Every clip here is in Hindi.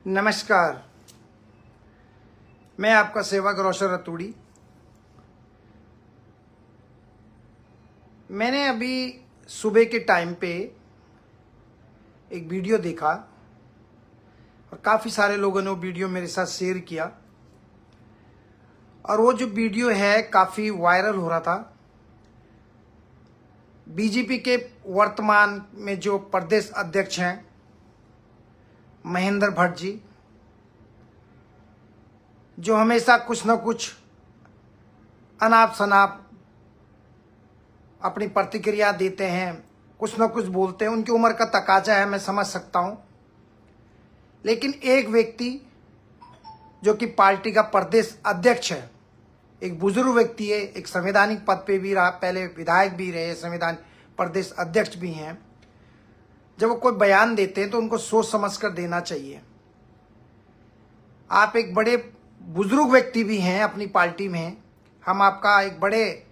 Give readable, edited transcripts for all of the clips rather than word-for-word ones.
नमस्कार, मैं आपका सेवक रोशन रतूड़ी। मैंने अभी सुबह के टाइम पे एक वीडियो देखा और काफ़ी सारे लोगों ने वो वीडियो मेरे साथ शेयर किया और वो जो वीडियो है काफ़ी वायरल हो रहा था। बीजेपी के वर्तमान में जो प्रदेश अध्यक्ष हैं महेंद्र भट्ट जी, जो हमेशा कुछ न कुछ अनाप शनाप अपनी प्रतिक्रिया देते हैं, कुछ न कुछ बोलते हैं। उनकी उम्र का तकाजा है, मैं समझ सकता हूं। लेकिन एक व्यक्ति जो कि पार्टी का प्रदेश अध्यक्ष है, एक बुजुर्ग व्यक्ति है, एक संवैधानिक पद पे भी रहा, पहले विधायक भी रहे, संविधान प्रदेश अध्यक्ष भी हैं। जब वो कोई बयान देते हैं तो उनको सोच समझ कर देना चाहिए। आप एक बड़े बुजुर्ग व्यक्ति भी हैं अपनी पार्टी में। हम आपका एक बड़े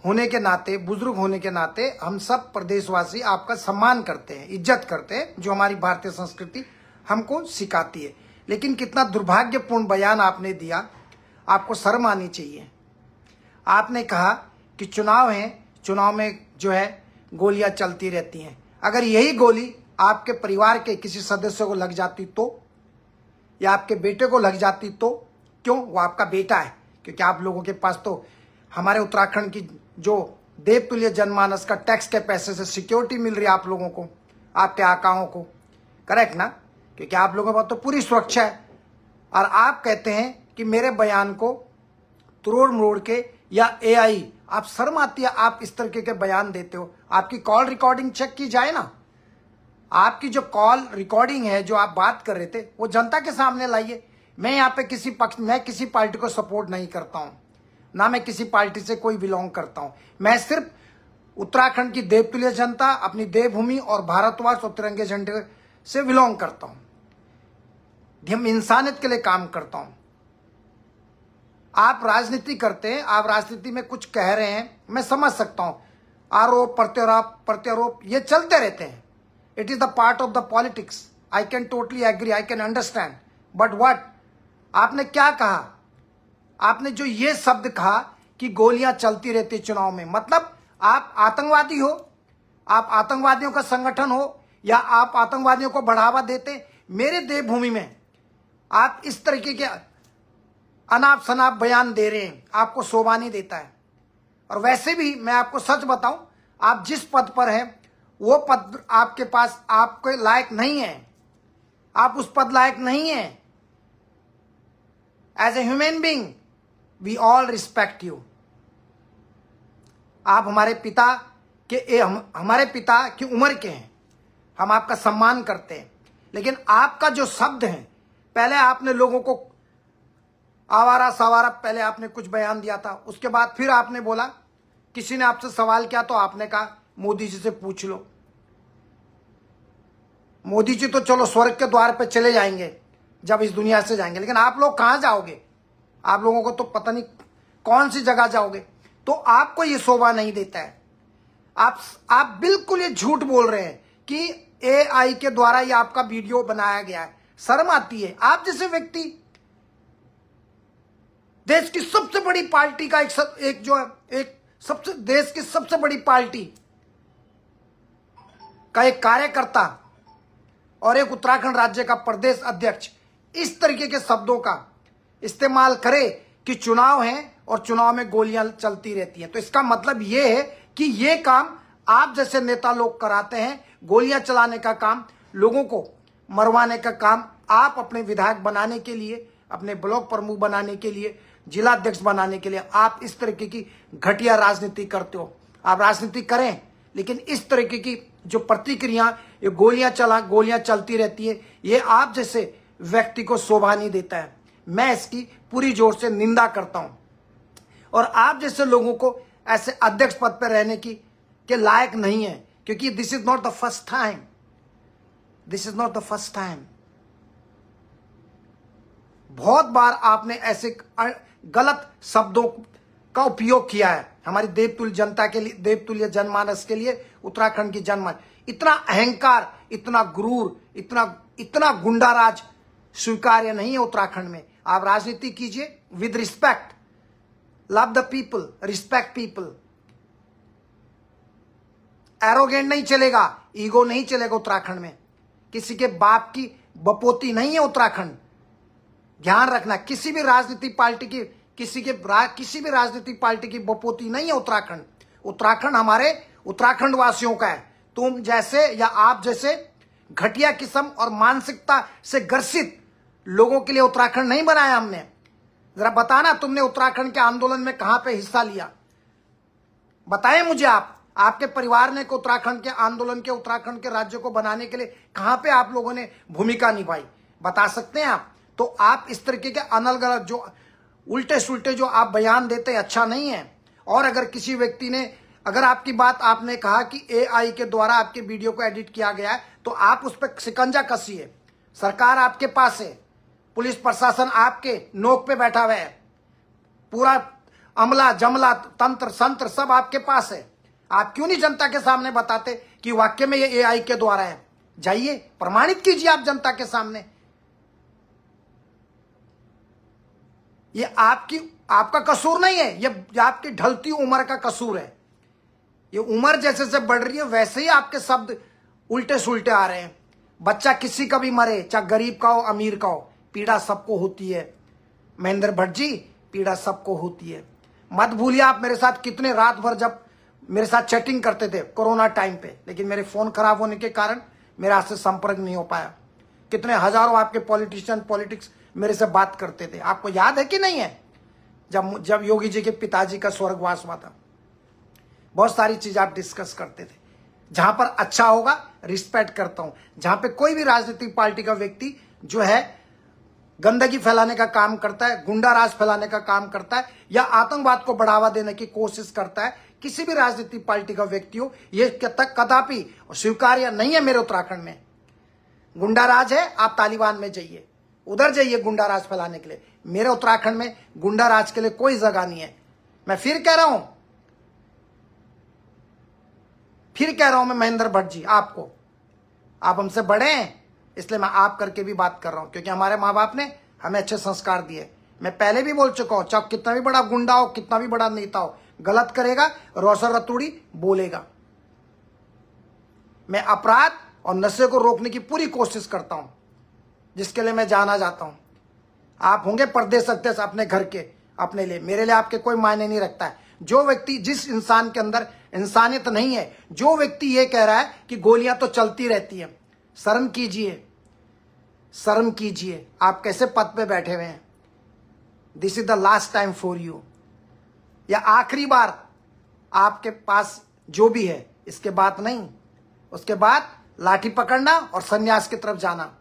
होने के नाते, बुजुर्ग होने के नाते हम सब प्रदेशवासी आपका सम्मान करते हैं, इज्जत करते हैं, जो हमारी भारतीय संस्कृति हमको सिखाती है। लेकिन कितना दुर्भाग्यपूर्ण बयान आपने दिया, आपको शर्म आनी चाहिए। आपने कहा कि चुनाव है, चुनाव में जो है गोलियां चलती रहती हैं। अगर यही गोली आपके परिवार के किसी सदस्य को लग जाती तो, या आपके बेटे को लग जाती तो, क्यों? वो आपका बेटा है, क्योंकि आप लोगों के पास तो हमारे उत्तराखंड की जो देवतुल्य जनमानस का टैक्स के पैसे से सिक्योरिटी मिल रही है आप लोगों को, आपके आकाओं को, करेक्ट ना? क्योंकि आप लोगों के पास तो पूरी सुरक्षा है। और आप कहते हैं कि मेरे बयान को तोड़ मरोड़ के या AI, आप शर्म आती है आप इस तरीके के बयान देते हो। आपकी कॉल रिकॉर्डिंग चेक की जाए ना। आपकी जो कॉल रिकॉर्डिंग है, जो आप बात कर रहे थे, वो जनता के सामने लाइए। मैं यहाँ पे मैं किसी पार्टी को सपोर्ट नहीं करता हूँ, ना मैं किसी पार्टी से कोई बिलोंग करता हूँ। मैं सिर्फ उत्तराखंड की देवतुल्य जनता, अपनी देवभूमि और भारतवर्ष और तिरंगे झंडे से बिलोंग करता हूँ। हम इंसानियत के लिए काम करता हूँ। आप राजनीति करते हैं, आप राजनीति में कुछ कह रहे हैं, मैं समझ सकता हूँ। आरोप प्रत्यारोप ये चलते रहते हैं। It is the part of the politics. I can totally agree, I can understand. But what, आपने क्या कहा? आपने जो ये शब्द कहा कि गोलियां चलती रहती चुनाव में, मतलब आप आतंकवादी हो, आप आतंकवादियों का संगठन हो, या आप आतंकवादियों को बढ़ावा देते। मेरे देवभूमि में आप इस तरीके के अनाप शनाप बयान दे रहे हैं, आपको शोभा नहीं देता है। और वैसे भी मैं आपको सच बताऊं, आप जिस पद पर हैं वो पद आपके पास आपके लायक नहीं है। आप उस पद लायक नहीं है। As a human being we all respect you. आप हमारे पिता की उम्र के हैं, हम आपका सम्मान करते हैं। लेकिन आपका जो शब्द है, पहले आपने लोगों को आवारा सवारा, पहले आपने कुछ बयान दिया था, उसके बाद फिर आपने बोला, किसी ने आपसे सवाल किया तो आपने कहा मोदी जी से पूछ लो। मोदी जी तो चलो स्वर्ग के द्वार पे चले जाएंगे जब इस दुनिया से जाएंगे, लेकिन आप लोग कहां जाओगे? आप लोगों को तो पता नहीं कौन सी जगह जाओगे। तो आपको ये शोभा नहीं देता है। आप बिल्कुल ये झूठ बोल रहे हैं कि AI के द्वारा ये आपका वीडियो बनाया गया है। शर्म आती है। आप जैसे व्यक्ति देश की सबसे बड़ी पार्टी का देश की सबसे बड़ी पार्टी का एक कार्यकर्ता और एक उत्तराखंड राज्य का प्रदेश अध्यक्ष इस तरीके के शब्दों का इस्तेमाल करे कि चुनाव है और चुनाव में गोलियां चलती रहती हैं, तो इसका मतलब यह है कि ये काम आप जैसे नेता लोग कराते हैं। गोलियां चलाने का काम, लोगों को मरवाने का काम आप अपने विधायक बनाने के लिए, अपने ब्लॉक प्रमुख बनाने के लिए, जिला अध्यक्ष बनाने के लिए आप इस तरीके की घटिया राजनीति करते हो। आप राजनीति करें, लेकिन इस तरीके की जो प्रतिक्रिया, ये गोलियां चलती रहती है, ये आप जैसे व्यक्ति को शोभा नहीं देता है। मैं इसकी पूरी जोर से निंदा करता हूं। और आप जैसे लोगों को ऐसे अध्यक्ष पद पर रहने के लायक नहीं है, क्योंकि this is not the first time. This is not the first time. बहुत बार आपने ऐसे गलत शब्दों का उपयोग किया है हमारी देवतुल्य जनता के लिए, देवतुल्य जनमानस के लिए, उत्तराखंड की जनमानस। इतना अहंकार, इतना गुरूर, इतना गुंडाराज स्वीकार्य नहीं है उत्तराखंड में। आप राजनीति कीजिए with respect, love the people, respect people. Arrogant नहीं चलेगा, ईगो नहीं चलेगा उत्तराखंड में। किसी के बाप की बपोती नहीं है उत्तराखंड, ध्यान रखना। किसी भी राजनीतिक पार्टी की किसी भी राजनीतिक पार्टी की बपोती नहीं है उत्तराखंड। उत्तराखंड हमारे उत्तराखंड वासियों का है। तुम जैसे या आप जैसे घटिया किस्म और मानसिकता से ग्रसित लोगों के लिए उत्तराखंड नहीं बनाया हमने। जरा बताना, तुमने उत्तराखंड के आंदोलन में कहां पे हिस्सा लिया? बताएं मुझे। आपके परिवार ने उत्तराखंड के आंदोलन के, उत्तराखंड के राज्य को बनाने के लिए कहां पे आप लोगों ने भूमिका निभाई? बता सकते हैं आप? तो आप इस तरीके के अनलगलत जो उल्टे सुल्टे जो आप बयान देते हैं, अच्छा नहीं है। और अगर किसी व्यक्ति ने, अगर आपकी बात आपने कहा कि AI के द्वारा आपके वीडियो को एडिट किया गया है, तो आप उस पर शिकंजा कसिए। सरकार आपके पास है, पुलिस प्रशासन आपके नोक पे बैठा हुआ है, पूरा अमला जमला तंत्र संत्र सब आपके पास है। आप क्यों नहीं जनता के सामने बताते कि वाकई में ये AI के द्वारा है? जाइए प्रमाणित कीजिए आप जनता के सामने। ये आपका कसूर नहीं है, ये आपकी ढलती उम्र का कसूर है। ये उम्र जैसे से बढ़ रही है वैसे ही आपके शब्द उल्टे सुल्टे आ रहे हैं। बच्चा किसी का भी मरे, चाहे गरीब का हो अमीर का हो, पीड़ा सबको होती है। महेंद्र भट्ट जी, पीड़ा सबको होती है। मत भूलिए आप मेरे साथ कितने रात भर जब मेरे साथ चैटिंग करते थे कोरोना टाइम पे, लेकिन मेरे फोन खराब होने के कारण मेरे आपसे संपर्क नहीं हो पाया। कितने हजारों आपके पॉलिटिक्स मेरे से बात करते थे। आपको याद है कि नहीं है? जब योगी जी के पिताजी का स्वर्गवास हुआ था, बहुत सारी चीज आप डिस्कस करते थे। जहां पर अच्छा होगा रिस्पेक्ट करता हूं। जहां पे कोई भी राजनीतिक पार्टी का व्यक्ति जो है गंदगी फैलाने का काम करता है, गुंडा राज फैलाने का काम करता है, या आतंकवाद को बढ़ावा देने की कोशिश करता है, किसी भी राजनीतिक पार्टी का व्यक्ति हो, यह कदापि स्वीकार्य नहीं है मेरे उत्तराखंड में। गुंडा राज है, आप तालिबान में जाइए, उधर जाइए गुंडा राज फैलाने के लिए। मेरे उत्तराखंड में गुंडा राज के लिए कोई जगह नहीं है। मैं फिर कह रहा हूं मैं महेंद्र भट्ट जी, आपको, आप हमसे बड़े हैं इसलिए मैं आप करके भी बात कर रहा हूं, क्योंकि हमारे माँ बाप ने हमें अच्छे संस्कार दिए। मैं पहले भी बोल चुका हूं, चाहे कितना भी बड़ा गुंडा हो, कितना भी बड़ा नेता हो, गलत करेगा रोसर रतूड़ी बोलेगा। मैं अपराध और नशे को रोकने की पूरी कोशिश करता हूं, जिसके लिए मैं जाना जाता हूं। आप होंगे परदेश अध्यक्ष अपने घर के, अपने लिए, मेरे लिए आपके कोई मायने नहीं रखता है। जो व्यक्ति, जिस इंसान के अंदर इंसानियत नहीं है, जो व्यक्ति ये कह रहा है कि गोलियां तो चलती रहती हैं, शर्म कीजिए, शर्म कीजिए। आप कैसे पद पे बैठे हुए हैं? This is the last time for you. या आखिरी बार आपके पास जो भी है, इसके बाद नहीं। उसके बाद लाठी पकड़ना और सन्यास की तरफ जाना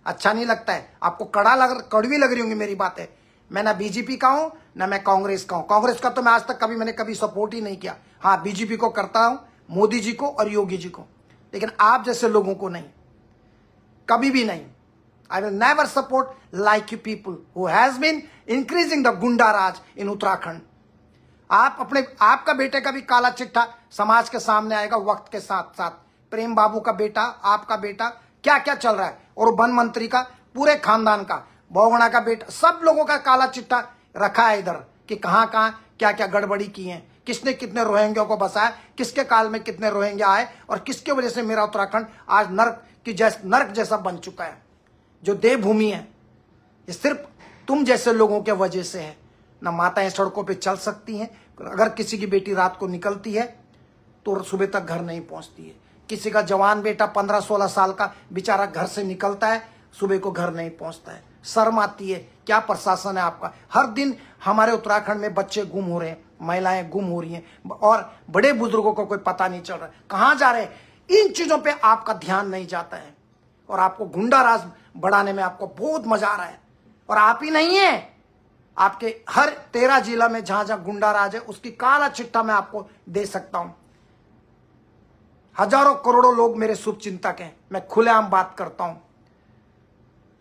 अच्छा नहीं लगता है। आपको कड़वी लग रही होंगी मेरी बातें। मैं ना बीजेपी का हूं ना मैं कांग्रेस का हूं। कांग्रेस का तो मैं आज तक मैंने कभी सपोर्ट ही नहीं किया। हाँ, बीजेपी को करता हूं, मोदी जी को और योगी जी को, लेकिन आप जैसे लोगों को नहीं, कभी भी नहीं। I will never support like you people who has been increasing the गुंडा राज in उत्तराखंड। आपका बेटे का भी काला चिट्ठा समाज के सामने आएगा वक्त के साथ साथ। प्रेम बाबू का बेटा, आपका बेटा, क्या क्या चल रहा है, और वन मंत्री का, पूरे खानदान का, बहुगुणा का बेटा, सब लोगों का काला चिट्ठा रखा है इधर कि कहां कहां क्या क्या गड़बड़ी की है, किसने कितने रोहिंग्या को बसाया, किसके काल में कितने रोहिंग्या आए, और किसके वजह से मेरा उत्तराखंड आज नर्क जैसा बन चुका है। जो देवभूमि है, ये सिर्फ तुम जैसे लोगों के वजह से है। ना माताएं सड़कों पे चल सकती हैं, अगर किसी की बेटी रात को निकलती है तो सुबह तक घर नहीं पहुंचती है। किसी का जवान बेटा 15-16 साल का बेचारा घर से निकलता है, सुबह को घर नहीं पहुंचता है। शर्म आती है। क्या प्रशासन है आपका? हर दिन हमारे उत्तराखंड में बच्चे गुम हो रहे हैं, महिलाएं गुम हो रही हैं, और बड़े बुजुर्गों को कोई पता नहीं चल रहा है कहां जा रहे हैं। इन चीजों पे आपका ध्यान नहीं जाता है, और आपको गुंडा राज बढ़ाने में आपको बहुत मजा आ रहा है। और आप ही नहीं है, आपके हर 13 जिला में जहां जहां गुंडा राज है, उसकी काला चिट्ठा मैं आपको दे सकता हूं। हजारों करोड़ों लोग मेरे शुभ चिंतक हैं, मैं खुलेआम बात करता हूं।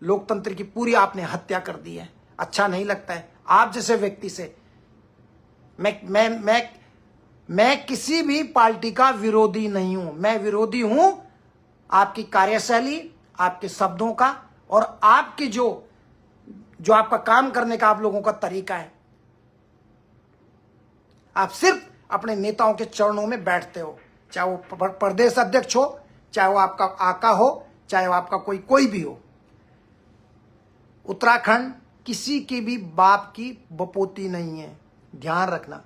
लोकतंत्र की पूरी आपने हत्या कर दी है। अच्छा नहीं लगता है आप जैसे व्यक्ति से। मैं किसी भी पार्टी का विरोधी नहीं हूं। मैं विरोधी हूं आपकी कार्यशैली, आपके शब्दों का और आपकी जो आपका काम करने का आप लोगों का तरीका है, आप सिर्फ अपने नेताओं के चरणों में बैठते हो, चाहे वो प्रदेश अध्यक्ष हो, चाहे वो आपका आका हो, चाहे वो आपका कोई भी हो। उत्तराखंड किसी के भी बाप की बपोती नहीं है, ध्यान रखना।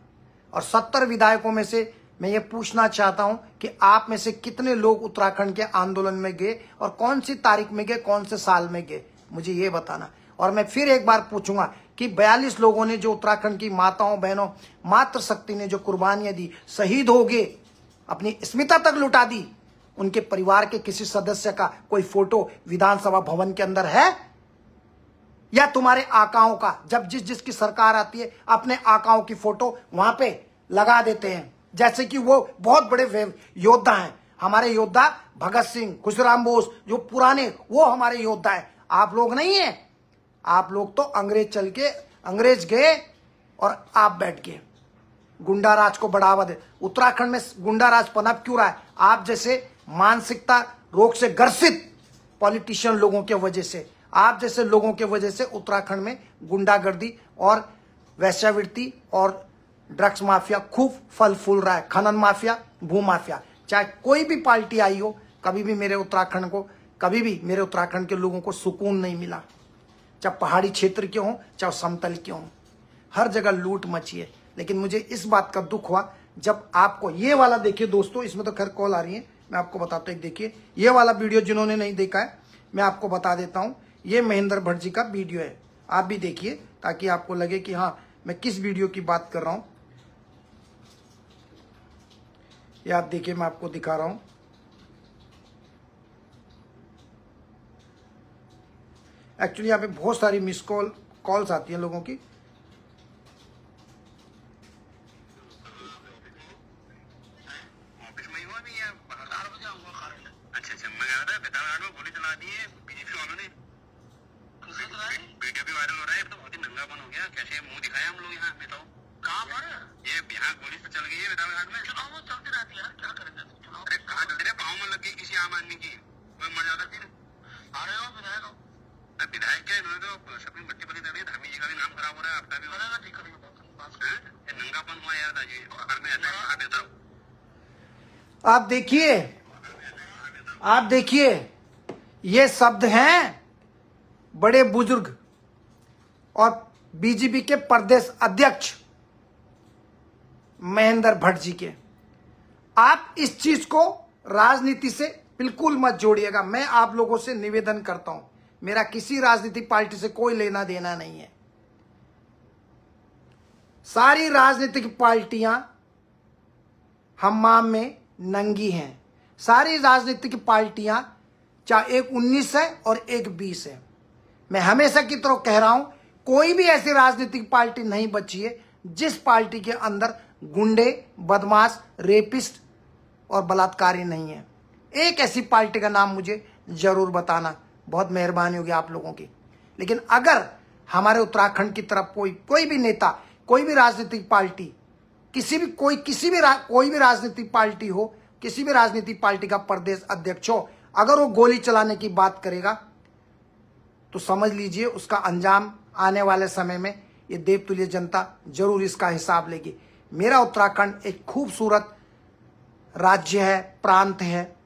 और 70 विधायकों में से मैं ये पूछना चाहता हूं कि आप में से कितने लोग उत्तराखंड के आंदोलन में गए और कौन सी तारीख में गए, कौन से साल में गए, मुझे ये बताना। और मैं फिर एक बार पूछूंगा कि 42 लोगों ने जो उत्तराखंड की माताओं बहनों मातृशक्ति ने जो कुर्बानियां दी, शहीद हो गए, अपनी स्मिता तक लुटा दी, उनके परिवार के किसी सदस्य का कोई फोटो विधानसभा भवन के अंदर है? या तुम्हारे आकाओं का, जब जिसकी सरकार आती है अपने आकाओं की फोटो वहां पे लगा देते हैं, जैसे कि वो बहुत बड़े योद्धा हैं। हमारे योद्धा भगत सिंह, खुशराम बोस, जो पुराने, वो हमारे योद्धा है। आप लोग नहीं है। आप लोग तो अंग्रेज गए और आप बैठ गए, गुंडा राज को बढ़ावा दे। उत्तराखंड में गुंडा राज पनप क्यों रहा है? आप जैसे मानसिकता रोग से ग्रसित पॉलिटिशियन लोगों के वजह से, आप जैसे लोगों के वजह से उत्तराखंड में गुंडागर्दी और वैश्यावृत्ति और ड्रग्स माफिया खूब फल फूल रहा है। खनन माफिया, भू माफिया, चाहे कोई भी पार्टी आई हो, कभी भी मेरे उत्तराखंड के लोगों को सुकून नहीं मिला। चाहे पहाड़ी क्षेत्र के हों, चाहे समतल के हों, हर जगह लूट मची है। लेकिन मुझे इस बात का दुख हुआ जब आपको ये वाला, देखिए दोस्तों, इसमें तो खैर कॉल आ रही है, मैं आपको बताता हूँ। देखिए ये वाला वीडियो जिन्होंने नहीं देखा है, मैं आपको बता देता हूँ। ये महेंद्र भट्ट जी का वीडियो है, आप भी देखिए ताकि आपको लगे कि हाँ मैं किस वीडियो की बात कर रहा हूँ। ये आप देखिए, मैं आपको दिखा रहा हूँ। एक्चुअली यहाँ पे बहुत सारी मिस कॉल्स आती हैं लोगों की। आप देखिए ये शब्द हैं बड़े बुजुर्ग और बीजेपी के प्रदेश अध्यक्ष महेंद्र भट्ट जी के। आप इस चीज को राजनीति से बिल्कुल मत जोड़िएगा। मैं आप लोगों से निवेदन करता हूं, मेरा किसी राजनीतिक पार्टी से कोई लेना देना नहीं है। सारी राजनीतिक पार्टियां हम्माम में नंगी हैं। सारी राजनीतिक पार्टियां, चाहे एक 19 है और एक 20 है। मैं हमेशा की तरह कह रहा हूं, कोई भी ऐसी राजनीतिक पार्टी नहीं बची है जिस पार्टी के अंदर गुंडे, बदमाश, रेपिस्ट और बलात्कारी नहीं है। एक ऐसी पार्टी का नाम मुझे जरूर बताना, बहुत मेहरबानी होगी आप लोगों की। लेकिन अगर हमारे उत्तराखंड की तरफ कोई भी नेता, कोई भी राजनीतिक पार्टी, कोई भी राजनीतिक पार्टी हो, किसी भी राजनीतिक पार्टी का प्रदेश अध्यक्ष हो, अगर वो गोली चलाने की बात करेगा तो समझ लीजिए उसका अंजाम आने वाले समय में ये देवतुल्य जनता जरूर इसका हिसाब लेगी। मेरा उत्तराखंड एक खूबसूरत राज्य है, प्रांत है,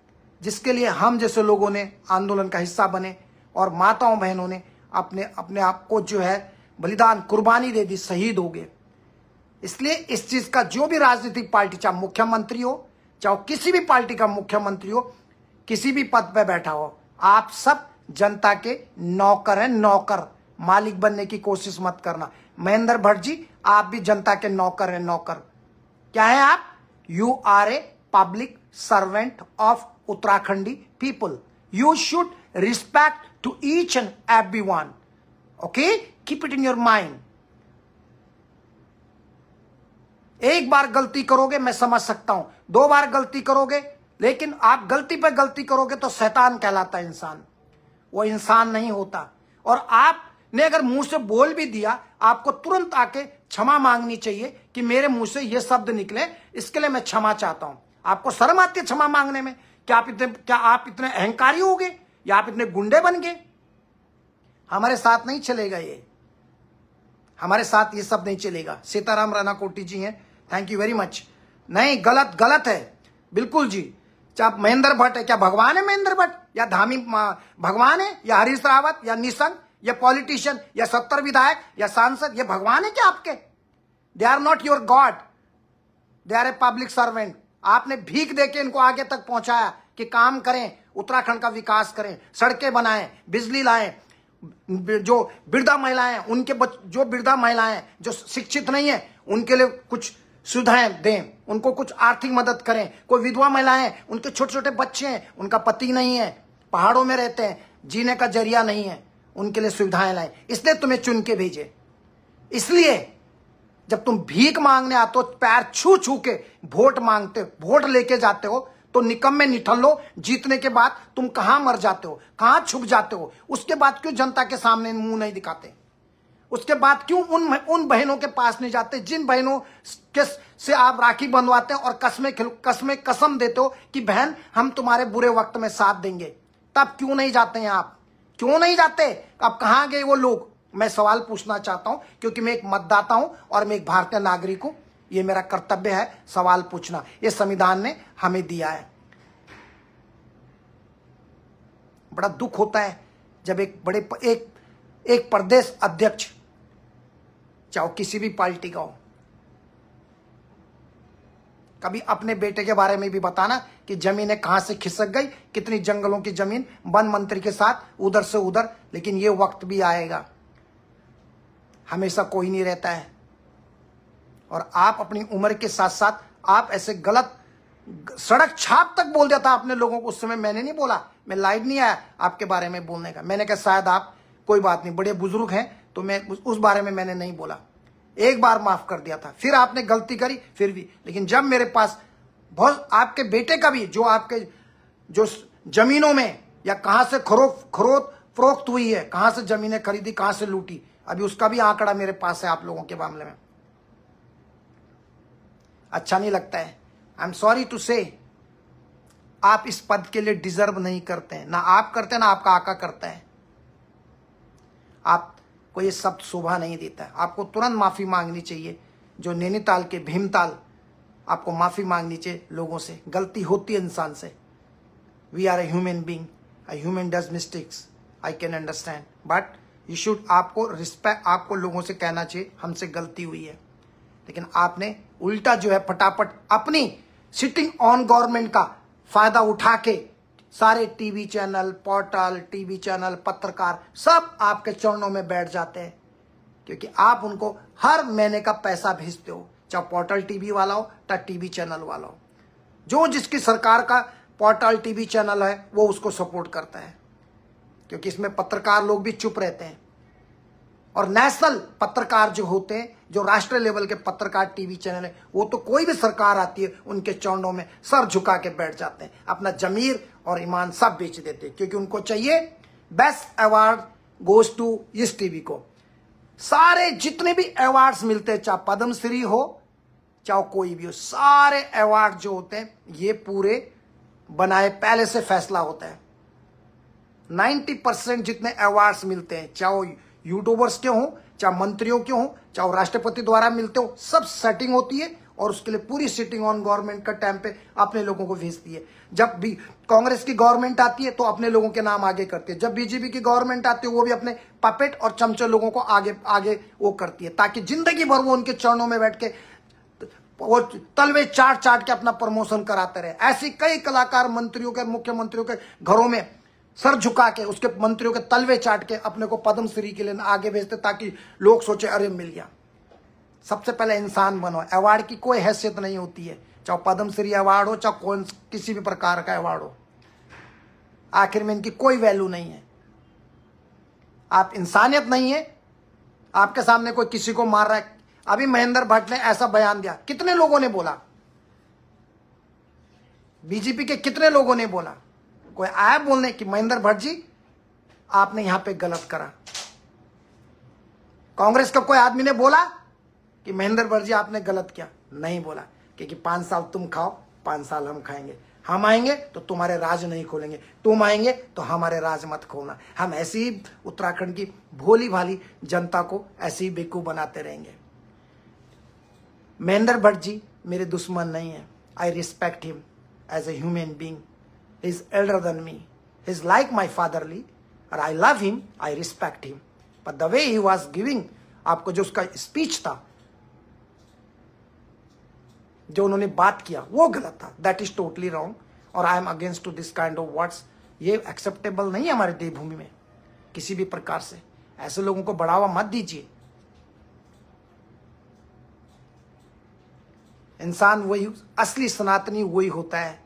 जिसके लिए हम जैसे लोगों ने आंदोलन का हिस्सा बने और माताओं बहनों ने अपने आप को जो है बलिदान, कुर्बानी दे दी, शहीद हो गए। इसलिए इस चीज का जो भी राजनीतिक पार्टी, चाहे मुख्यमंत्री हो, चाहे किसी भी पार्टी का मुख्यमंत्री हो, किसी भी पद पर बैठा हो, आप सब जनता के नौकर हैं। नौकर, मालिक बनने की कोशिश मत करना। महेंद्र भट्ट जी, आप भी जनता के नौकर हैं। नौकर क्या है आप? You are a public servant of Uttarakhandi people. You should respect to each and everyone. Okay, keep it in your mind. एक बार गलती करोगे मैं समझ सकता हूं, 2 बार गलती करोगे, लेकिन आप गलती पे गलती करोगे तो शैतान कहलाता है इंसान, वो इंसान नहीं होता। और आपने अगर मुंह से बोल भी दिया, आपको तुरंत आके क्षमा मांगनी चाहिए कि मेरे मुंह से ये शब्द निकले, इसके लिए मैं क्षमा चाहता हूं। आपको शर्म आती है क्षमा मांगने में? क्या आप इतने अहंकारी हो गए या आप इतने गुंडे बन गए? हमारे साथ नहीं चलेगा ये, हमारे साथ ये सब नहीं चलेगा। सीताराम राणा कोटी जी हैं, थैंक यू वेरी मच। नहीं, गलत गलत है बिल्कुल जी। चाहे महेंद्र भट्ट है, क्या भगवान है महेंद्र भट्ट, या धामी भगवान है, या हरीश रावत, या निशंक, या पॉलिटिशियन, या 70 विधायक, या सांसद, ये भगवान है क्या आपके? They are not your god, they are a public servant. आपने भीख देके इनको आगे तक पहुंचाया कि काम करें, उत्तराखंड का विकास करें, सड़कें बनाएं, बिजली लाएं, जो वृद्धा महिलाएं, उनके जो वृद्धा महिलाएं जो शिक्षित नहीं है उनके लिए कुछ सुविधाएं दें, उनको कुछ आर्थिक मदद करें। कोई विधवा महिलाएं, उनके छोटे छोटे बच्चे हैं, उनका पति नहीं है, पहाड़ों में रहते हैं, जीने का जरिया नहीं है, उनके लिए सुविधाएं लाएं। इसलिए तुम्हें चुन के भेजे। इसलिए जब तुम भीख मांगने आते हो, पैर छू छू के वोट मांगते, वोट लेके जाते हो, तो निकम्मे निठल्लो, जीतने के बाद तुम कहां मर जाते हो, कहां छुप जाते हो? उसके बाद क्यों जनता के सामने मुंह नहीं दिखाते? उसके बाद क्यों उन बहनों के पास नहीं जाते जिन बहनों के से आप राखी बंधवाते हैं और कसम देते हो कि बहन हम तुम्हारे बुरे वक्त में साथ देंगे? तब क्यों नहीं जाते हैं आप? क्यों नहीं जाते? अब कहां गए वो लोग? मैं सवाल पूछना चाहता हूं, क्योंकि मैं एक मतदाता हूं और मैं एक भारतीय नागरिक हूं। ये मेरा कर्तव्य है सवाल पूछना, ये संविधान ने हमें दिया है। बड़ा दुख होता है जब एक प्रदेश अध्यक्ष, चाहे किसी भी पार्टी का हो, कभी अपने बेटे के बारे में भी बताना कि जमीनें कहां से खिसक गई, कितनी जंगलों की जमीन वन मंत्री के साथ उधर से उधर। लेकिन ये वक्त भी आएगा, हमेशा कोई नहीं रहता है। और आप अपनी उम्र के साथ साथ आप ऐसे गलत सड़क छाप तक बोल देता अपने लोगों को। उस समय मैंने नहीं बोला, मैं लाइव नहीं आया आपके बारे में बोलने का। मैंने कहा शायद आप, कोई बात नहीं, बड़े बुजुर्ग हैं, तो मैं उस बारे में मैंने नहीं बोला। एक बार माफ कर दिया था, फिर आपने गलती करी, फिर भी। लेकिन जब मेरे पास बहुत आपके बेटे का भी जो जमीनों में या कहां से फरोख्त हुई है, कहां से जमीनें खरीदी, कहां से लूटी, अभी उसका भी आंकड़ा मेरे पास है आप लोगों के मामले में। अच्छा नहीं लगता है, आई एम सॉरी टू से। आप इस पद के लिए डिजर्व नहीं करते हैं, ना आप करते हैं, ना आपका आका करता है। आपको ये शब्द शोभा नहीं देता है। आपको तुरंत माफी मांगनी चाहिए। जो नैनीताल के भीमताल, आपको माफी मांगनी चाहिए लोगों से। गलती होती है इंसान से। We are a human being, a human does mistakes, I can understand, but you should, आपको रिस्पेक्ट, आपको लोगों से कहना चाहिए हमसे गलती हुई है। लेकिन आपने उल्टा जो है फटाफट अपनी सिटिंग ऑन गवर्नमेंट का फायदा उठा के सारे TV channel, portal, TV channel, पत्रकार सब आपके चरणों में बैठ जाते हैं, क्योंकि आप उनको हर महीने का पैसा भेजते हो, चाहे पोर्टल टीवी वाला हो, चाहे टीवी चैनल वाला हो। जो जिसकी सरकार का पोर्टल टीवी चैनल है वो उसको सपोर्ट करता है, क्योंकि इसमें पत्रकार लोग भी चुप रहते हैं। और नेशनल पत्रकार जो होते हैं, जो राष्ट्रीय लेवल के पत्रकार टीवी चैनल है, वो तो कोई भी सरकार आती है उनके चरणों में सर झुका के बैठ जाते हैं, अपना जमीर और ईमान सब बेच देते हैं, क्योंकि उनको चाहिए बेस्ट अवार्ड गोज टू इस टीवी को। सारे जितने भी अवार्ड्स मिलते हैं, चाहे पद्म श्री हो, चाहे कोई भी हो, सारे अवार्ड जो होते हैं ये पूरे बनाए पहले से फैसला होता है। 90% जितने अवार्ड्स मिलते हैं, चाहे यूट्यूबर्स के हों, चाहे मंत्रियों के हों, चाहे राष्ट्रपति द्वारा मिलते हो, सब सेटिंग होती है और उसके लिए पूरी सिटिंग ऑन गवर्नमेंट का टाइम पे अपने लोगों को भेजती है। जब भी कांग्रेस की गवर्नमेंट आती है तो अपने लोगों के नाम आगे करती है, जब बीजेपी की गवर्नमेंट आती है वो भी अपने पपेट और चमचे लोगों को आगे वो करती है, ताकि जिंदगी भर वो उनके चरणों में बैठ के वो तलवे चाट के अपना प्रमोशन कराते रहे। ऐसी कई कलाकार मंत्रियों के, मुख्यमंत्रियों के घरों में सर झुका के, उसके मंत्रियों के तलवे चाट के अपने को पद्म श्री के लिए आगे भेजते, ताकि लोग सोचे अरे मिल गया। सबसे पहले इंसान बनो। अवार्ड की कोई हैसियत नहीं होती है, चाहे पद्म श्री अवार्ड हो, चाहे कौन किसी भी प्रकार का अवार्ड हो, आखिर में इनकी कोई वैल्यू नहीं है। आप इंसानियत नहीं है। आपके सामने कोई किसी को मार रहा है। अभी महेंद्र भट्ट ने ऐसा बयान दिया, कितने लोगों ने बोला, बीजेपी के कितने लोगों ने बोला, कोई आया बोलने कि महेंद्र भट्ट जी आपने यहां पे गलत करा? कांग्रेस का कोई आदमी ने बोला कि महेंद्र भट्ट जी आपने गलत किया? नहीं बोला, क्योंकि 5 साल तुम खाओ, 5 साल हम खाएंगे। हम आएंगे तो तुम्हारे राज नहीं खोलेंगे, तुम आएंगे तो हमारे राज मत खोलना। हम ऐसी ही उत्तराखंड की भोली भाली जनता को ऐसे ही बेवकूफ बनाते रहेंगे। महेंद्र भट्ट जी मेरे दुश्मन नहीं है। I respect him as a human being. He is elder than me, he is like my fatherly, और I love him, I respect him. But the way he was giving, आपको जो उसका स्पीच था, जो उन्होंने बात किया, वो गलत था। दैट इज टोटली रॉन्ग, और I am against to this kind of words. ये एक्सेप्टेबल नहीं है हमारे देवभूमि में किसी भी प्रकार से। ऐसे लोगों को बढ़ावा मत दीजिए। इंसान वही, असली सनातनी वही होता है,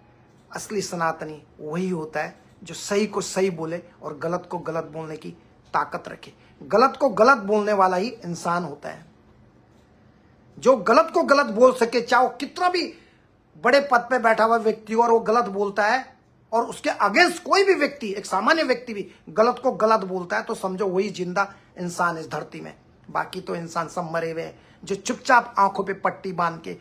असली सनातनी वही होता है जो सही को सही बोले और गलत को गलत बोलने की ताकत रखे। गलत को गलत बोलने वाला ही इंसान होता है। जो गलत को गलत बोल सके, चाहे वो कितना भी बड़े पद पे बैठा हुआ व्यक्ति और वो गलत बोलता है, और उसके अगेंस्ट कोई भी व्यक्ति, एक सामान्य व्यक्ति भी गलत को गलत बोलता है, तो समझो वही जिंदा इंसान इस धरती में। बाकी तो इंसान सब मरे हुए हैं, जो चुपचाप आंखों पे पट्टी बांध के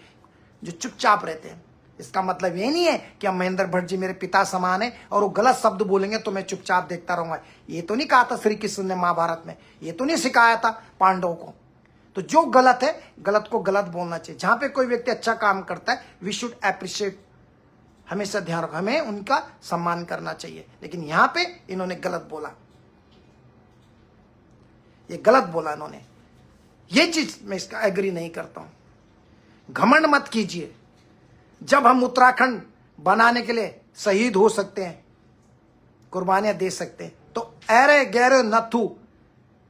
जो चुपचाप रहते हैं। इसका मतलब ये नहीं है कि हम महेंद्र भट्ट जी मेरे पिता समान है और वो गलत शब्द बोलेंगे तो मैं चुपचाप देखता रहूंगा। ये तो नहीं कहा था श्री कृष्ण ने महाभारत में, ये तो नहीं सिखाया था पांडवों को। तो जो गलत है, गलत को गलत बोलना चाहिए। जहां पे कोई व्यक्ति अच्छा काम करता है, वी शुड एप्रिशिएट, हमेशा ध्यान रखो, हमें उनका सम्मान करना चाहिए। लेकिन यहां पे इन्होंने गलत बोला, ये गलत बोला इन्होंने। ये चीज मैं इसका एग्री नहीं करता हूं। घमंड मत कीजिए। जब हम उत्तराखंड बनाने के लिए शहीद हो सकते हैं, कुर्बानियां दे सकते हैं, तो ऐरे गहरे नथु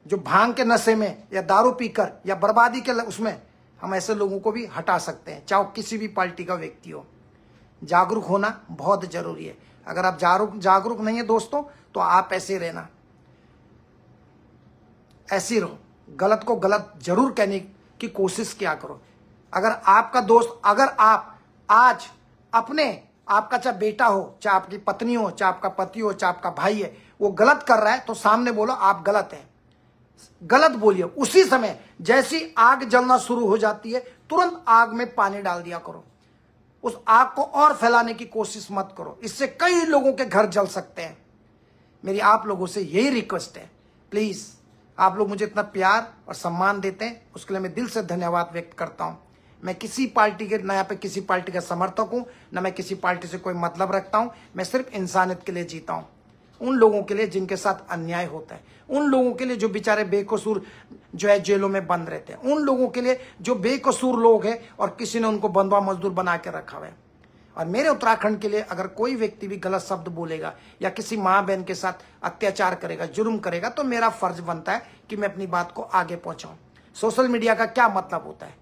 जो भांग के नशे में या दारू पीकर या बर्बादी के उसमें, हम ऐसे लोगों को भी हटा सकते हैं, चाहे किसी भी पार्टी का व्यक्ति हो। जागरूक होना बहुत जरूरी है। अगर आप जागरूक नहीं है दोस्तों, तो आप ऐसे रहना, ऐसे रहो। गलत को गलत जरूर कहने की कोशिश किया करो। अगर आपका दोस्त, अगर आप आज अपने, आपका चाहे बेटा हो, चाहे आपकी पत्नी हो, चाहे आपका पति हो, चाहे आपका भाई है, वो गलत कर रहा है, तो सामने बोलो आप गलत हैं, गलत बोलिए। उसी समय जैसी आग जलना शुरू हो जाती है, तुरंत आग में पानी डाल दिया करो। उस आग को और फैलाने की कोशिश मत करो, इससे कई लोगों के घर जल सकते हैं। मेरी आप लोगों से यही रिक्वेस्ट है, प्लीज, आप लोग मुझे इतना प्यार और सम्मान देते हैं, उसके लिए मैं दिल से धन्यवाद व्यक्त करता हूं। मैं किसी पार्टी के, ना यहाँ पे किसी पार्टी का समर्थक हूं, ना मैं किसी पार्टी से कोई मतलब रखता हूं। मैं सिर्फ इंसानियत के लिए जीता हूं, उन लोगों के लिए जिनके साथ अन्याय होता है, उन लोगों के लिए जो बेचारे बेकसूर जो है जेलों में बंद रहते हैं, उन लोगों के लिए जो बेकसूर लोग हैं और किसी ने उनको बंधुआ मजदूर बना के रखा हुआ है। और मेरे उत्तराखंड के लिए अगर कोई व्यक्ति भी गलत शब्द बोलेगा या किसी माँ बहन के साथ अत्याचार करेगा, जुर्म करेगा, तो मेरा फर्ज बनता है कि मैं अपनी बात को आगे पहुंचाऊं। सोशल मीडिया का क्या मतलब होता है?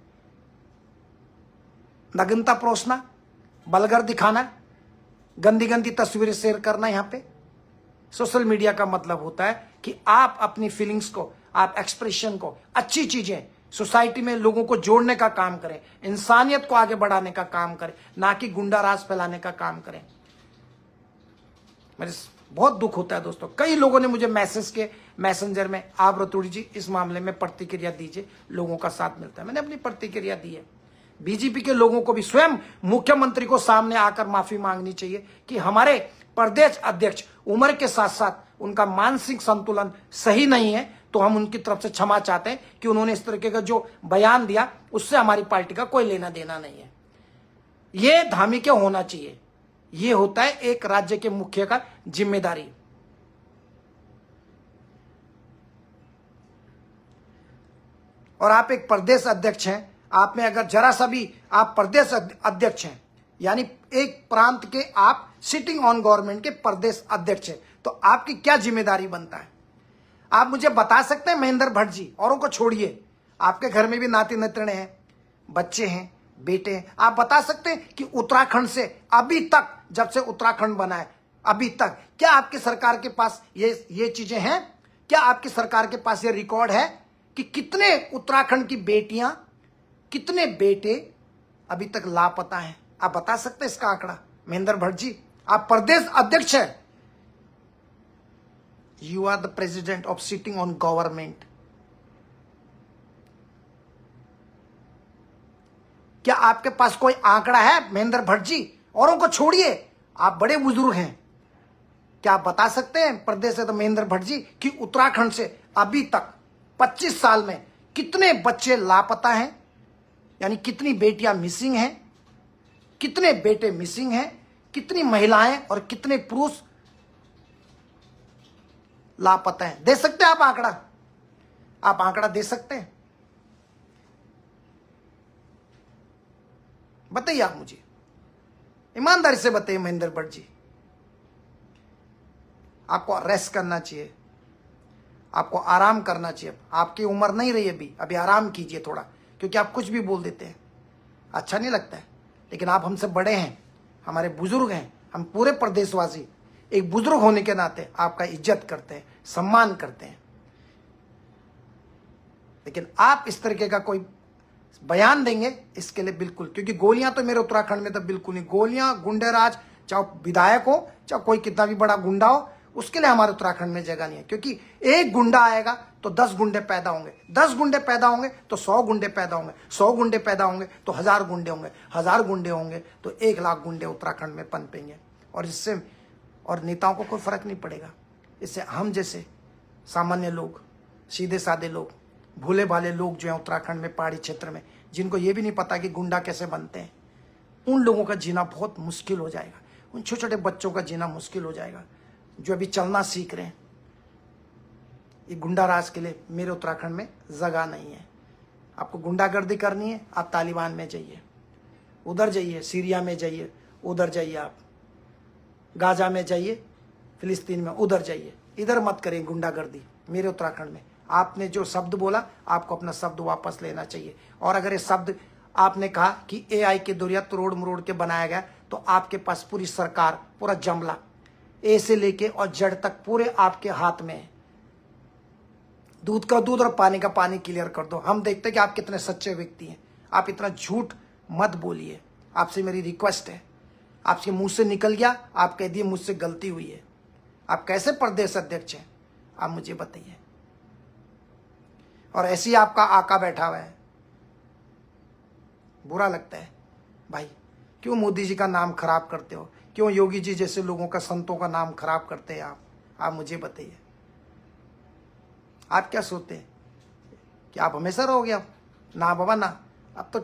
नग्नता परोसना, बलगर दिखाना, गंदी गंदी तस्वीरें शेयर करना। यहाँ पे सोशल मीडिया का मतलब होता है कि आप अपनी फीलिंग्स को, आप एक्सप्रेशन को, अच्छी चीजें सोसाइटी में लोगों को जोड़ने का काम करें, इंसानियत को आगे बढ़ाने का काम करें, ना कि गुंडा राज फैलाने का काम करें। मेरे बहुत दुख होता है दोस्तों, कई लोगों ने मुझे मैसेज के मैसेंजर में, आप रतूड़ी जी इस मामले में प्रतिक्रिया दीजिए, लोगों का साथ मिलता है। मैंने अपनी प्रतिक्रिया दी है। बीजेपी के लोगों को भी स्वयं मुख्यमंत्री को सामने आकर माफी मांगनी चाहिए कि हमारे प्रदेश अध्यक्ष उम्र के साथ साथ उनका मानसिक संतुलन सही नहीं है, तो हम उनकी तरफ से क्षमा चाहते हैं कि उन्होंने इस तरीके का जो बयान दिया, उससे हमारी पार्टी का कोई लेना देना नहीं है। ये धार्मिक होना चाहिए, ये होता है एक राज्य के मुखिया का जिम्मेदारी। और आप एक प्रदेश अध्यक्ष हैं, आप में अगर जरा सा भी, आप प्रदेश अध्यक्ष हैं, यानी एक प्रांत के आप सिटिंग ऑन गवर्नमेंट के प्रदेश अध्यक्ष हैं, तो आपकी क्या जिम्मेदारी बनता है? आप मुझे बता सकते हैं महेंद्र भट्ट जी, औरों को छोड़िए, आपके घर में भी नाती नतने हैं, बच्चे हैं, बेटे हैं, आप बता सकते हैं कि उत्तराखंड से अभी तक, जब से उत्तराखंड बना है अभी तक, क्या आपकी सरकार के पास ये चीजें हैं? क्या आपकी सरकार के पास ये रिकॉर्ड है कि कितने उत्तराखंड की बेटियां, कितने बेटे अभी तक लापता हैं? आप बता सकते हैं इसका आंकड़ा? महेंद्र भट्ट जी, आप प्रदेश अध्यक्ष हैं, you are the president of sitting on government. क्या आपके पास कोई आंकड़ा है महेंद्र भट्ट जी? औरों को छोड़िए, आप बड़े बुजुर्ग हैं, क्या आप बता सकते हैं प्रदेश से तो महेंद्र भट्ट जी कि उत्तराखंड से अभी तक 25 साल में कितने बच्चे लापता हैं, यानी कितनी बेटियां मिसिंग हैं, कितने बेटे मिसिंग हैं, कितनी महिलाएं और कितने पुरुष लापता हैं? दे सकते हैं आप आंकड़ा? आप आंकड़ा दे सकते हैं? बताइए आप मुझे, ईमानदारी से बताइए महेंद्र भट्ट जी। आपको रेस्ट करना चाहिए, आपको आराम करना चाहिए। आपकी उम्र नहीं रही अभी आराम कीजिए थोड़ा, क्योंकि आप कुछ भी बोल देते हैं, अच्छा नहीं लगता है। लेकिन आप हमसे बड़े हैं, हमारे बुजुर्ग हैं, हम पूरे प्रदेशवासी एक बुजुर्ग होने के नाते आपका इज्जत करते हैं, सम्मान करते हैं। लेकिन आप इस तरीके का कोई बयान देंगे इसके लिए बिल्कुल, क्योंकि गोलियां तो मेरे उत्तराखंड में तो बिल्कुल नहीं, गोलियां, गुंडेराज, चाहे विधायक हो चाहे कोई कितना भी बड़ा गुंडा हो, उसके लिए हमारे उत्तराखंड में जगह नहीं है। क्योंकि एक गुंडा आएगा तो 10 गुंडे पैदा होंगे, 10 गुंडे पैदा होंगे तो 100 गुंडे पैदा होंगे, 100 गुंडे पैदा होंगे तो 1000 गुंडे होंगे, 1000 गुंडे होंगे तो 1 लाख गुंडे उत्तराखंड में पनपेंगे। और इससे और नेताओं को कोई फर्क नहीं पड़ेगा। इससे हम जैसे सामान्य लोग, सीधे साधे लोग, भूले भाले लोग जो हैं उत्तराखंड में पहाड़ी क्षेत्र में, जिनको ये भी नहीं पता कि गुंडा कैसे बनते हैं, उन लोगों का जीना बहुत मुश्किल हो जाएगा। उन छोटे छोटे बच्चों का जीना मुश्किल हो जाएगा जो अभी चलना सीख रहे हैं। ये गुंडा राज के लिए मेरे उत्तराखंड में जगह नहीं है। आपको गुंडागर्दी करनी है, आप तालिबान में जाइए, उधर जाइए, सीरिया में जाइए, उधर जाइए, आप गाजा में जाइए, फिलिस्तीन में उधर जाइए, इधर मत करें गुंडागर्दी मेरे उत्तराखंड में। आपने जो शब्द बोला, आपको अपना शब्द वापस लेना चाहिए। और अगर ये शब्द आपने कहा कि एआई के दुनिया तोड़ मरोड़ के बनाया गया, तो आपके पास पूरी सरकार, पूरा जमला, ए से लेके और जड़ तक पूरे आपके हाथ में है। दूध का दूध और पानी का पानी क्लियर कर दो। हम देखते हैं कि आप कितने सच्चे व्यक्ति हैं। आप इतना झूठ मत बोलिए, आपसे मेरी रिक्वेस्ट है। आपके मुंह से निकल गया, आप कह दिए मुझसे गलती हुई है। आप कैसे प्रदेश अध्यक्ष हैं, आप मुझे बताइए। और ऐसे ही आपका आका बैठा हुआ है, बुरा लगता है भाई। क्यों मोदी जी का नाम खराब करते हो? क्यों योगी जी जैसे लोगों का, संतों का नाम खराब करते हैं आप मुझे बताइए। आप क्या सोचते हैं कि आप हमेशा रहोगे? अब ना बाबा ना, अब तो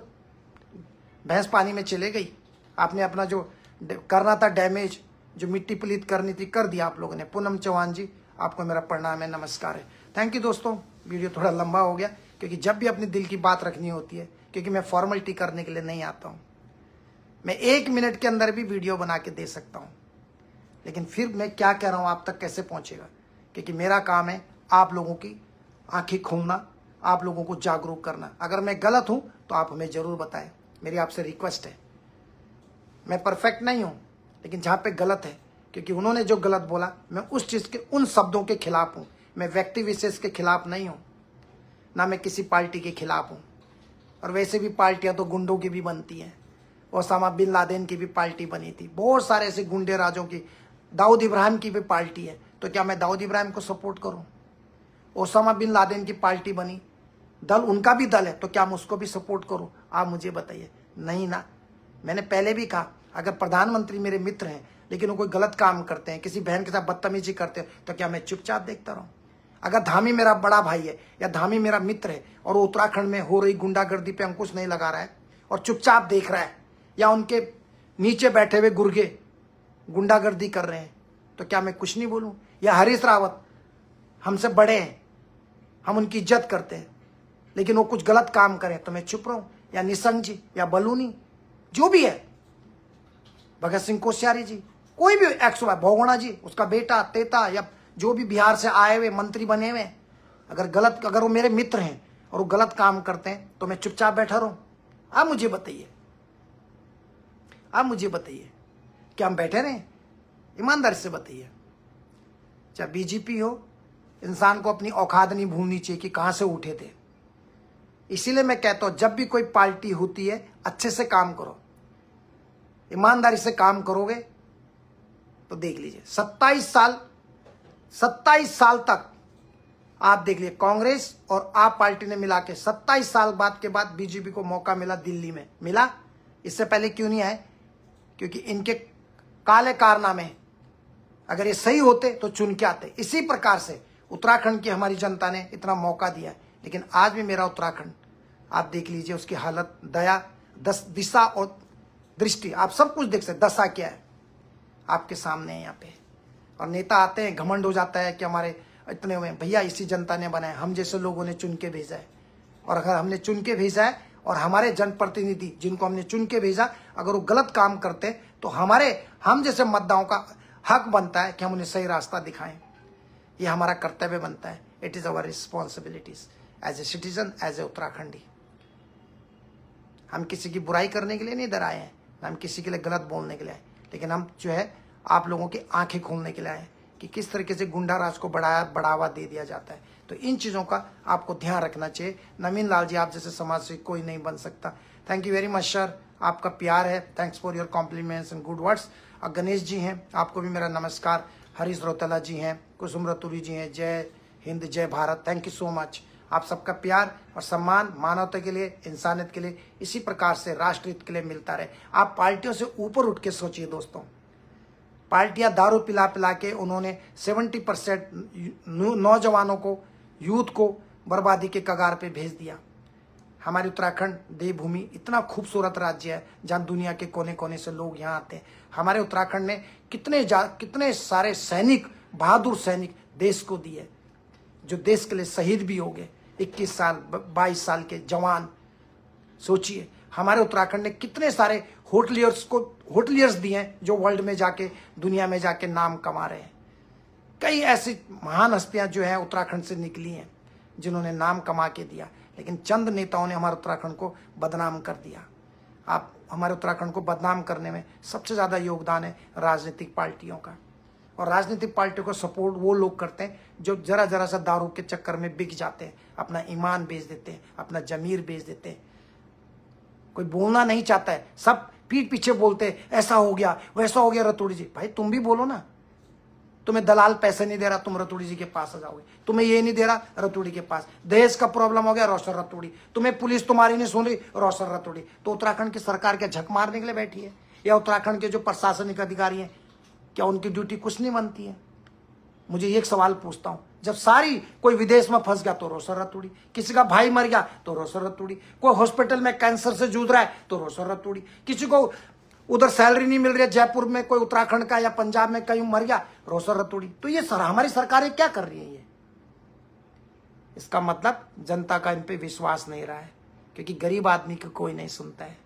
भैंस पानी में चले गई। आपने अपना जो करना था डैमेज, जो मिट्टी पलीत करनी थी, कर दिया आप लोगों ने। पूनम चौहान जी, आपको मेरा प्रणाम है, नमस्कार है। थैंक यू दोस्तों। वीडियो थोड़ा लंबा हो गया, क्योंकि जब भी अपने दिल की बात रखनी होती है, क्योंकि मैं फॉर्मेलिटी करने के लिए नहीं आता हूँ। मैं 1 मिनट के अंदर भी वीडियो बना के दे सकता हूँ, लेकिन फिर मैं क्या कह रहा हूँ आप तक कैसे पहुँचेगा? क्योंकि मेरा काम है आप लोगों की आंखें खोलना, आप लोगों को जागरूक करना। अगर मैं गलत हूँ तो आप हमें ज़रूर बताएं, मेरी आपसे रिक्वेस्ट है। मैं परफेक्ट नहीं हूँ, लेकिन जहाँ पे गलत है, क्योंकि उन्होंने जो गलत बोला, मैं उस चीज़ के, उन शब्दों के खिलाफ हूँ। मैं व्यक्ति विशेष के खिलाफ नहीं हूँ, ना मैं किसी पार्टी के खिलाफ हूँ। और वैसे भी पार्टियाँ तो गुंडों की भी बनती हैं। ओसामा बिन लादेन की भी पार्टी बनी थी, बहुत सारे ऐसे गुंडे राजों की, दाऊद इब्राहिम की भी पार्टी है। तो क्या मैं दाऊद इब्राहिम को सपोर्ट करूं? ओसामा बिन लादेन की पार्टी बनी, दल उनका भी दल है, तो क्या मैं उसको भी सपोर्ट करूं? आप मुझे बताइए। नहीं ना। मैंने पहले भी कहा, अगर प्रधानमंत्री मेरे मित्र हैं लेकिन वो कोई गलत काम करते हैं, किसी बहन के साथ बदतमीजी करते हैं, तो क्या मैं चुपचाप देखता रहूं? अगर धामी मेरा बड़ा भाई है या धामी मेरा मित्र है और वो उत्तराखंड में हो रही गुंडागर्दी पे अंकुश नहीं लगा रहा है और चुपचाप देख रहा है, या उनके नीचे बैठे हुए गुर्गे गुंडागर्दी कर रहे हैं, तो क्या मैं कुछ नहीं बोलूं? या हरीश रावत हमसे बड़े हैं, हम उनकी इज्जत करते हैं, लेकिन वो कुछ गलत काम करें तो मैं चुप रहूं? या निशंक जी, या बलूनी, जो भी है, भगत सिंह कोश्यारी जी, कोई भी एक्स भोगोना जी, उसका बेटा तेता, या जो भी बिहार से आए हुए मंत्री बने हुए, अगर वो मेरे मित्र हैं और वो गलत काम करते हैं तो मैं चुपचाप बैठा रहूं? आप मुझे बताइए, आप मुझे बताइए, क्या हम बैठे रहें? ईमानदारी से बताइए। चाहे बीजेपी हो, इंसान को अपनी औकात नहीं भूलनी चाहिए कि कहां से उठे थे। इसीलिए मैं कहता हूं, जब भी कोई पार्टी होती है, अच्छे से काम करो, ईमानदारी से काम करोगे तो देख लीजिए 27 साल तक आप देख लिए, कांग्रेस और आप पार्टी ने मिला के 27 साल बाद के बाद बीजेपी को मौका मिला, दिल्ली में मिला। इससे पहले क्यों नहीं आए? क्योंकि इनके काले कारनामे, अगर ये सही होते तो चुन के आते। इसी प्रकार से उत्तराखंड की हमारी जनता ने इतना मौका दिया है, लेकिन आज भी मेरा उत्तराखंड आप देख लीजिए, उसकी हालत, दया, दिशा और दृष्टि, आप सब कुछ देख सकते। दशा क्या है आपके सामने है यहाँ पे। और नेता आते हैं, घमंड हो जाता है कि हमारे इतने हुए। भैया इसी जनता ने बनाया, हम जैसे लोगों ने चुन के भेजा है। और अगर हमने चुन के भेजा है और हमारे जनप्रतिनिधि जिनको हमने चुन के भेजा, अगर वो गलत काम करते तो हम जैसे मतदाताओं का हक बनता है कि हम उन्हें सही रास्ता दिखाएं। ये हमारा कर्तव्य बनता है। It is our responsibilities as a citizen, as a Uttarakhandi. हम किसी की बुराई करने के लिए नहीं इधर आए हैं, हम किसी के लिए गलत बोलने के लिए आए, लेकिन हम जो है आप लोगों की आंखें खोलने के लिए आए कि किस तरीके से गुंडा राज को बढ़ावा दे दिया जाता है। तो इन चीज़ों का आपको ध्यान रखना चाहिए। नवीन लाल जी, आप जैसे समाज से कोई नहीं बन सकता। Thank you very much sir, आपका प्यार है। Thanks for your compliments and good words. Ganesh ji हैं, आपको भी मेरा नमस्कार। हरीश रोतला जी हैं, कुसुम रतुरी जी हैं, जय हिंद जय Bharat. Thank you so much. आप सबका प्यार और सम्मान मानवता के लिए, इंसानियत के लिए इसी प्रकार से राष्ट्र हित के लिए मिलता रहे। आप पार्टियों से ऊपर उठ के सोचिए दोस्तों। पार्टियां दारू पिला पिला के उन्होंने 70% नौजवानों को, यूथ को बर्बादी के कगार पे भेज दिया। हमारी उत्तराखंड देवभूमि इतना खूबसूरत राज्य है जहां दुनिया के कोने कोने से लोग यहाँ आते हैं। हमारे उत्तराखंड ने कितने सारे सैनिक, बहादुर सैनिक देश को दिए, जो देश के लिए शहीद भी हो गए। 21 साल 22 साल के जवान, सोचिए हमारे उत्तराखंड ने कितने सारे होटलियर्स दिए हैं जो वर्ल्ड में जाके, दुनिया में जाके नाम कमा रहे हैं। कई ऐसी महान हस्तियां जो हैं उत्तराखंड से निकली हैं जिन्होंने नाम कमा के दिया, लेकिन चंद नेताओं ने हमारे उत्तराखंड को बदनाम कर दिया। आप हमारे उत्तराखंड को बदनाम करने में सबसे ज़्यादा योगदान है राजनीतिक पार्टियों का। और राजनीतिक पार्टियों को सपोर्ट वो लोग करते हैं जो जरा जरा सा दारू के चक्कर में बिक जाते हैं, अपना ईमान बेच देते हैं, अपना जमीर बेच देते हैं। कोई बोलना नहीं चाहता है, सब पीठ पीछे बोलते हैं, ऐसा हो गया वैसा हो गया। रतूड़ी जी, भाई तुम भी बोलो ना। तुम्हें दलाल पैसे नहीं दे रहा, तुम रतूड़ी जी के पास आ जाओगे। तुम्हें ये नहीं दे रहा, रतूड़ी के पास। दहेज का प्रॉब्लम हो गया, रोशन रतूड़ी। तुम्हें पुलिस तुम्हारी नहीं सुन रही, रोशन रतूड़ी। तो उत्तराखंड की सरकार क्या झक मारने के लिए बैठी है? या उत्तराखंड के जो प्रशासनिक अधिकारी हैं, क्या उनकी ड्यूटी कुछ नहीं बनती है? मुझे एक सवाल पूछता हूं, जब कोई विदेश में फंस गया तो रोशन रतूड़ी, किसी का भाई मर गया तो रोशन रतूड़ी, कोई हॉस्पिटल में कैंसर से जूझ रहा है तो रोशन रतूड़ी, किसी को उधर सैलरी नहीं मिल रही है, जयपुर में कोई उत्तराखंड का या पंजाब में कहीं मर गया, रोशन रतूड़ी। तो ये हमारी सरकारें क्या कर रही है? ये इसका मतलब जनता का इन पे विश्वास नहीं रहा है, क्योंकि गरीब आदमी को कोई नहीं सुनता है।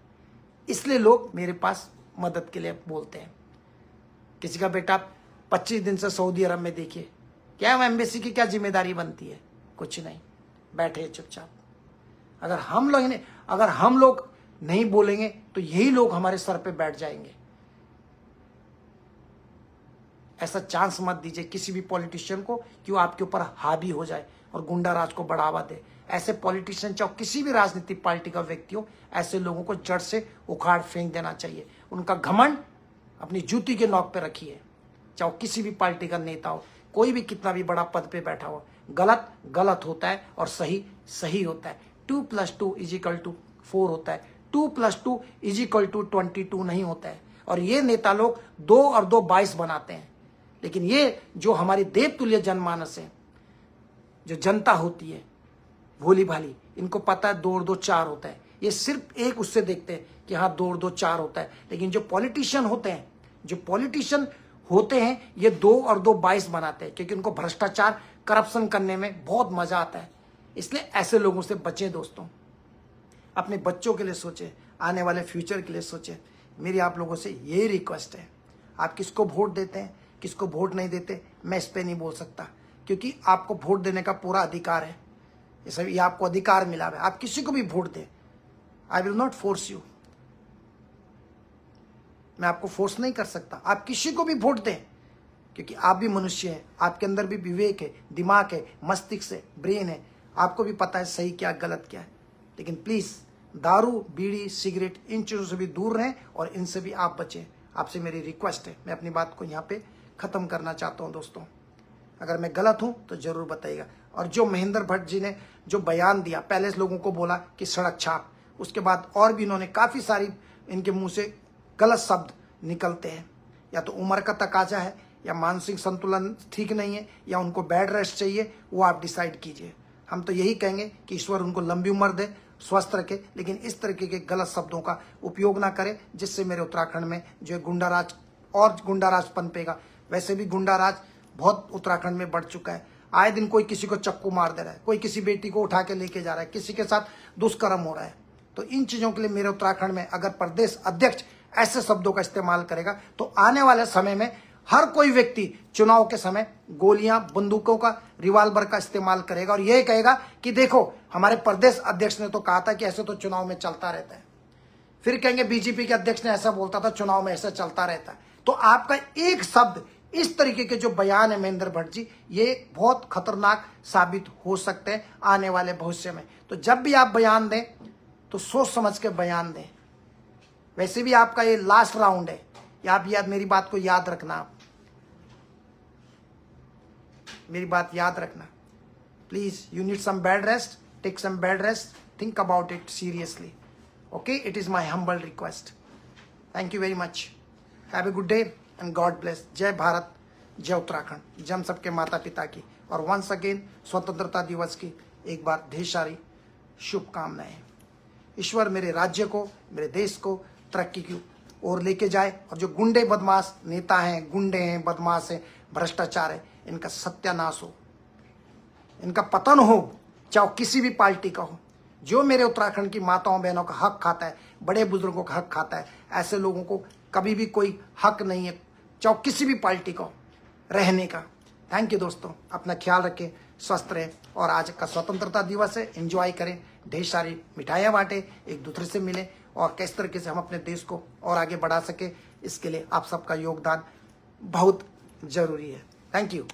इसलिए लोग मेरे पास मदद के लिए बोलते हैं। किसी का बेटा 25 दिन से सऊदी अरब में, देखिए क्या एम्बेसी की क्या जिम्मेदारी बनती है? कुछ नहीं, बैठे चुपचाप। अगर हम लोग नहीं बोलेंगे तो यही लोग हमारे सर पे बैठ जाएंगे। ऐसा चांस मत दीजिए किसी भी पॉलिटिशियन को कि वो आपके ऊपर हावी हो जाए और गुंडा राज को बढ़ावा दे। ऐसे पॉलिटिशियन, चाहे किसी भी राजनीतिक पार्टी का व्यक्ति हो, ऐसे लोगों को जड़ से उखाड़ फेंक देना चाहिए। उनका घमंड अपनी जूती के नोक पे रखिए। चाहे किसी भी पार्टी का नेता हो, कोई भी कितना भी बड़ा पद पे बैठा हो, गलत गलत होता है और सही सही होता है। 2 + 2 = 4 होता है, 2 + 2 = 22 नहीं होता है। और ये नेता लोग 2 और 2 22 बनाते हैं। लेकिन ये जो हमारी देवतुल्य जनमानस है, जो जनता होती है भोली भाली, इनको पता है 2 और 2 4 होता है। ये सिर्फ एक उससे देखते हैं कि हाँ 2 और 2 4 होता है। लेकिन जो पॉलिटिशियन होते हैं ये 2 और 2 22 बनाते हैं, क्योंकि उनको भ्रष्टाचार, करप्शन करने में बहुत मजा आता है। इसलिए ऐसे लोगों से बचें दोस्तों। अपने बच्चों के लिए सोचें, आने वाले फ्यूचर के लिए सोचें। मेरी आप लोगों से यही रिक्वेस्ट है। आप किसको वोट देते हैं, किसको वोट नहीं देते, मैं इस पे नहीं बोल सकता, क्योंकि आपको वोट देने का पूरा अधिकार है। ये आपको अधिकार मिला है, आप किसी को भी वोट दें। I will not force you, मैं आपको फोर्स नहीं कर सकता। आप किसी को भी वोट दें, क्योंकि आप भी मनुष्य हैं, आपके अंदर भी विवेक है, दिमाग है, मस्तिष्क है, ब्रेन है। आपको भी पता है सही क्या गलत क्या है। लेकिन प्लीज दारू, बीड़ी, सिगरेट, इन चीजों से भी दूर रहें और इनसे भी आप बचें। आपसे मेरी रिक्वेस्ट है। मैं अपनी बात को यहाँ पे खत्म करना चाहता हूँ दोस्तों। अगर मैं गलत हूं तो जरूर बताइएगा। और जो महेंद्र भट्ट जी ने जो बयान दिया, पहले लोगों को बोला कि सड़क छाप, उसके बाद और भी इन्होंने काफी सारी, इनके मुंह से गलत शब्द निकलते हैं। या तो उम्र का तकाजा है, या मानसिक संतुलन ठीक नहीं है, या उनको बेड रेस्ट चाहिए, वो आप डिसाइड कीजिए। हम तो यही कहेंगे कि ईश्वर उनको लंबी उम्र दे, स्वस्थ रखे, लेकिन इस तरीके के गलत शब्दों का उपयोग ना करें, जिससे मेरे उत्तराखंड में जो है गुंडाराज और गुंडाराज पनपेगा। वैसे भी गुंडाराज बहुत उत्तराखंड में बढ़ चुका है। आए दिन कोई किसी को चक्कू मार दे रहा है, कोई किसी बेटी को उठा के लेके जा रहा है, किसी के साथ दुष्कर्म हो रहा है। तो इन चीजों के लिए मेरे उत्तराखंड में अगर प्रदेश अध्यक्ष ऐसे शब्दों का इस्तेमाल करेगा तो आने वाले समय में हर कोई व्यक्ति चुनाव के समय गोलियां, बंदूकों का, रिवाल्वर का इस्तेमाल करेगा और यह कहेगा कि देखो हमारे प्रदेश अध्यक्ष ने तो कहा था कि ऐसे तो चुनाव में चलता रहता है। फिर कहेंगे बीजेपी के अध्यक्ष ने ऐसा बोलता था, चुनाव में ऐसा चलता रहता है। तो आपका एक शब्द, इस तरीके के जो बयान है महेंद्र भट्ट जी, ये बहुत खतरनाक साबित हो सकते हैं आने वाले भविष्य में। तो जब भी आप बयान दें तो सोच समझ के बयान दें। वैसे भी आपका ये लास्ट राउंड है, आप मेरी बात को याद रखना, मेरी बात याद रखना। Please, you need some bed rest, take some bed rest, think about it seriously. Okay, it is my humble request. Thank you very much. Have a good day and god bless. जय भारत, जय उत्तराखंड, जय हम सबके माता पिता की। और वंस अगेन स्वतंत्रता दिवस की एक बार ढेर सारी शुभकामनाएं। ईश्वर मेरे राज्य को, मेरे देश को तरक्की की ओर लेके जाए, और जो गुंडे बदमाश नेता हैं, गुंडे हैं, बदमाश हैं, भ्रष्टाचार है, इनका सत्यानाश हो, इनका पतन हो, चाहे किसी भी पार्टी का हो। जो मेरे उत्तराखंड की माताओं बहनों का हक खाता है, बड़े बुजुर्गों का हक खाता है, ऐसे लोगों को कभी भी कोई हक नहीं है, चाहे किसी भी पार्टी का हो, रहने का। थैंक यू दोस्तों, अपना ख्याल रखें, स्वस्थ रहें। और आज का स्वतंत्रता दिवस है, एंजॉय करें, ढेर सारी मिठाइयाँ बांटें, एक दूसरे से मिलें, और किस तरीके से हम अपने देश को और आगे बढ़ा सके, इसके लिए आप सबका योगदान बहुत जरूरी है। Thank you.